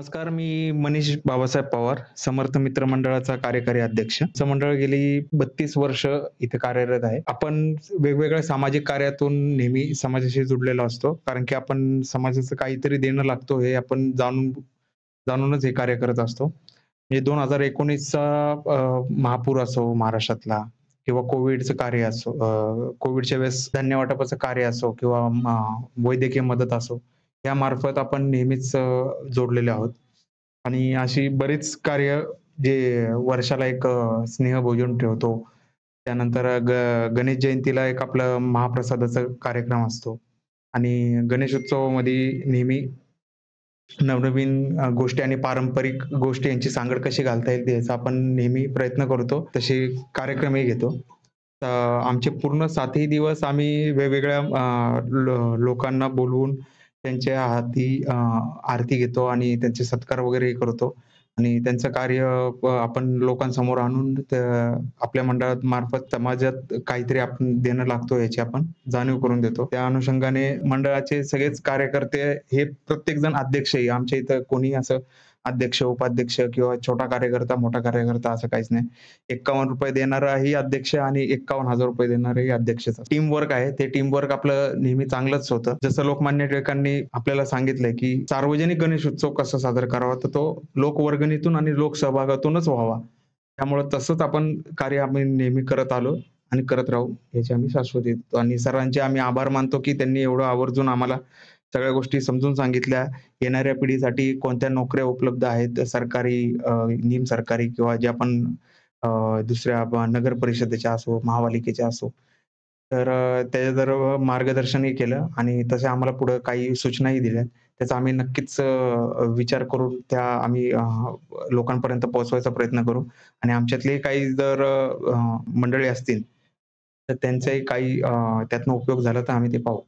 नमस्कार, मी मनीष बाबासाहेब पवार, समर्थ मित्र मंडळाचा कार्यकारी अध्यक्ष. आमचं मंडळ गेली 32 वर्ष इथे कार्यरत आहे. आपण वेगवेगळ्या सामाजिक कार्यातून नेहमी समाजाशी जुडलेलो असतो. कारण की आपण समाजाचं काहीतरी देणं लागतो हे आपण जाणूनच हे कार्य करत असतो. म्हणजे 2019चा महापूर असो महाराष्ट्रातला किंवा कोविडचं कार्य असो, कोविडच्या वेळेस धान्य वाटपाचं कार्य असो किंवा वैद्यकीय मदत असो, यामार्फत आपण नेहमीच जोडलेले आहोत. आणि अशी बरीच कार्य जे वर्षाला एक स्नेहभोजन ठेवतो. त्यानंतर गणेश जयंतीला एक आपलं महाप्रसादाचा कार्यक्रम असतो आणि गणेशोत्सवामध्ये नेहमी नवनवीन गोष्टी आणि पारंपरिक गोष्टी यांची सांगड कशी घालता येईल याचा आपण नेहमी प्रयत्न करतो. तसे कार्यक्रमही घेतो. आमचे पूर्ण 7ही दिवस आम्ही वेगवेगळ्या लोकांना बोलवून त्यांच्या हाती आरती घेतो आणि त्यांचे सत्कार वगैरे करतो आणि त्यांचं कार्य आपण लोकांसमोर आणून आपल्या मंडळामार्फत समाजात काहीतरी आपण देणं लागतो याची आपण जाणीव करून देतो. त्या अनुषंगाने मंडळाचे सगळेच कार्यकर्ते हे प्रत्येकजण अध्यक्षही आमच्या इथं कोणी असं अध्यक्ष, उपाध्यक्ष किंवा छोटा कार्यकर्ता, मोठा कार्यकर्ता असं काहीच नाही. ₹51 देणाराही अध्यक्ष आणि ₹51,000 देणारेही अध्यक्षच असतात. टीम वर्क आहे. ते टीम वर्क आपलं नेहमी चांगलंच होतं. जसं लोकमान्य टिळकांनी आपल्याला सांगितलंय, की सार्वजनिक गणेश उत्सव कसा साजरा करावा, तर तो लोकवर्गणीतून आणि लोकसहभागातूनच व्हावा. त्यामुळे तसंच आपण कार्य आम्ही नेहमी करत आलो आणि करत राहू याची आम्ही शाश्वती देतो आणि सर्वांचे आम्ही आभार मानतो, की त्यांनी एवढं आवर्जून आम्हाला सगळ्या गोष्टी समजून सांगितल्या. येणाऱ्या पिढीसाठी कोणत्या नोकऱ्या उपलब्ध आहेत सरकारी, निमसरकारी किंवा ज्या पण दुसऱ्या नगर परिषदेच्या असो, महापालिकेच्या असो. तर त्याचं जर मार्गदर्शनही केलं आणि तसे आम्हाला पुढे काही सूचनाही दिल्या. त्याचा आम्ही नक्कीच विचार करून त्या आम्ही लोकांपर्यंत पोहोचवायचा प्रयत्न करू आणि आमच्यातले काही जर मंडळी असतील, तर त्यांचाही काही त्यातनं उपयोग झाला तर आम्ही ते पाहू.